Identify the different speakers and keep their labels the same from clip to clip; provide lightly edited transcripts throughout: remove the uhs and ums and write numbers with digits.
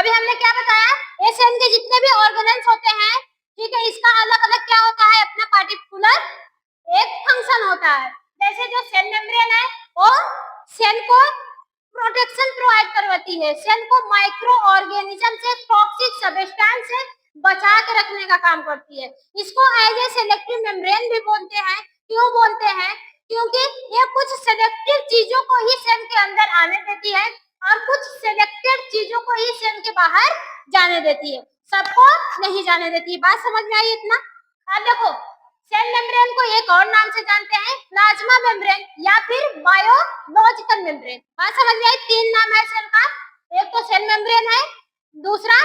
Speaker 1: अभी हमने क्या बताया, ये सेल के जितने भी ऑर्गेनेल्स होते हैं, ठीक है, इसका अलग अलग क्या होता है, अपना पार्टिकुलर एक फंक्शन होता है। जैसे जो सेल मेम्ब्रेन है वो सेल को प्रोटेक्शन प्रोवाइड करवाती है, सेल को माइक्रो ऑर्गेनिज्म से, टॉक्सिक सब्सटेंस से बचा के रखने का काम करती है। इसको एज ए सेलेक्टिव मेम्ब्रेन भी बोलते हैं। क्यों बोलते हैं? क्योंकि ये कुछ सेलेक्टिव चीजों को ही सेल के अंदर आने देती है और कुछ सेलेक्टेड चीजों को ही सेल के बाहर जाने देती है, सबको नहीं जाने देती। बात समझ में आई इतना? अब देखो, सेल मेम्ब्रेन को एक और नाम से जानते हैं, प्लाज्मा मेम्ब्रेन या फिर बायोलॉजिकल मेम्ब्रेन। बात समझ में आई? तीन नाम है सेल का, एक तो सेल मेम्ब्रेन है, दूसरा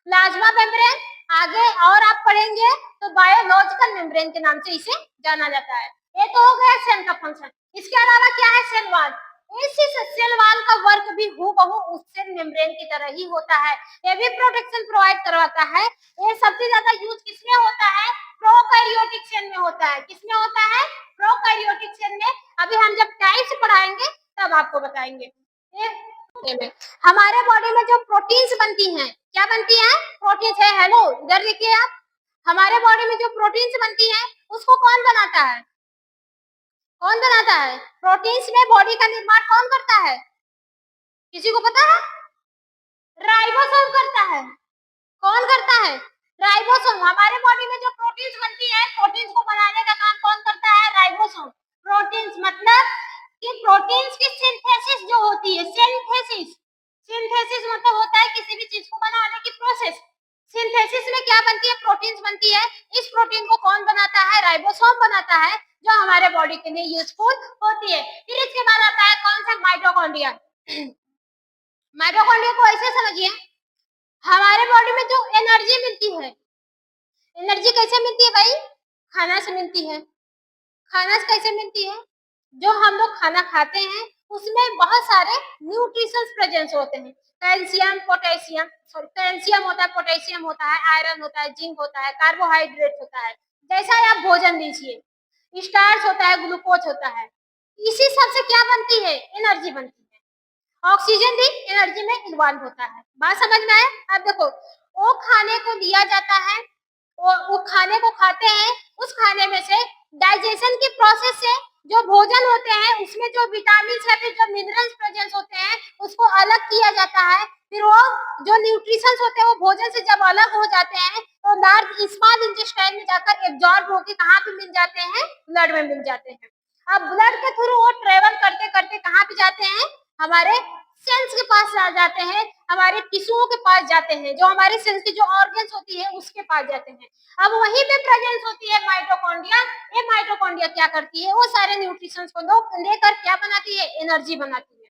Speaker 1: प्लाज्मा मेम्ब्रेन, आगे और आप पढ़ेंगे तो बायोलॉजिकल मेम्ब्रेन के नाम से इसे जाना जाता है। ये तो हो गया सेल का फंक्शन। इसके अलावा क्या है, सेल वॉल। इसी सेल वॉल का वर्क भी हूबहू उस सेल मेम्ब्रेन की तरह ही होता है, ये भी प्रोटेक्शन प्रोवाइड करवाता है। ये सबसे ज्यादा यूज किसमें होता है? प्रोकैरियोटिक सेल में होता है। किसमें होता है? प्रोकैरियोटिक सेल में। अभी हम जब टाइप्स पढ़ाएंगे तब आपको बताएंगे। हमारे बॉडी में जो प्रोटीन्स बनती हैं, क्या बनती हैं? प्रोटीन्स है। हेलो, इधर देखिए आप, हमारे बॉडी में जो प्रोटीन्स बनती हैं उसको कौन बनाता है? कौन बनाता है? प्रोटीन्स में बॉडी का निर्माण कौन करता है? किसी को पता है? राइबोसोम करता है। कौन करता है? राइबोसोम। हमारे बॉडी में जो प्रोटीन्स बनती है, प्रोटीन्स को बनाने का काम कौन करता है? राइबोसोम। प्रोटीन्स मतलब कि प्रोटीन्स की सिंथेसिस जो होती है, सिंथेसिस, सिंथेसिस मतलब होता है किसी भी चीज को बनाने की प्रोसेस। सिंथेसिस में क्या बनती है? प्रोटीन्स बनती है। इस प्रोटीन को कौन बनाता है? राइबोसोम बनाता है, जो हमारे बॉडी के लिए यूजफुल होती है। फिर इसके बाद आता है कौन सा? माइटोकॉन्ड्रिया। माइटोकॉन्ड्रिया को ऐसे समझिए, हमारे बॉडी में जो एनर्जी मिलती है, एनर्जी कैसे मिलती है भाई? खाना से मिलती है। खाना से कैसे मिलती है? जो हम लोग खाना खाते हैं उसमें बहुत सारे न्यूट्रिशंस प्रेजेंस होते हैं, कैल्शियम, पोटेशियम, सॉरी कैल्शियम होता है, पोटेशियम होता है, आयरन होता है, जिंक होता है, कार्बोहाइड्रेट होता है। जैसा आप भोजन लीजिए, स्टार्च होता है, ग्लूकोज होता है, इसी सब से क्या बनती है? एनर्जी बनती है। ऑक्सीजन भी एनर्जी में इन्वॉल्व होता है। बात समझ में आए? अब देखो, वो खाने को दिया जाता है, वो खाने को खाते हैं, उस खाने में से डाइजेशन की प्रोसेस से जो भोजन होते हैं उसमें जो विटामिन या फिर जो मिनरल्स प्रेजेंस होते हैं उसको अलग किया जाता है। फिर वो जो न्यूट्रिशंस होते हैं वो भोजन से जब अलग हो जाते हैं तो लार्ज स्मॉल इंटेस्टाइन में जाकर एब्जॉर्ब होकर कहाँ पे मिल जाते हैं? ब्लड में मिल जाते हैं। अब ब्लड के थ्रू वो ट्रेवल करते करते कहाँ पे जाते हैं? हमारे सेल्स के पास आ जाते हैं, हमारे टिश्यूओं के पास जाते हैं, जो हमारे सेल्स की जो ऑर्गन्स होती है उसके पास जाते हैं। अब वहीं पे प्रेजेंस होती है माइटोकॉन्ड्रिया। ये माइटोकॉन्ड्रिया क्या करती है? वो सारे न्यूट्रिशंस को लेकर क्या बनाती है? एनर्जी बनाती है।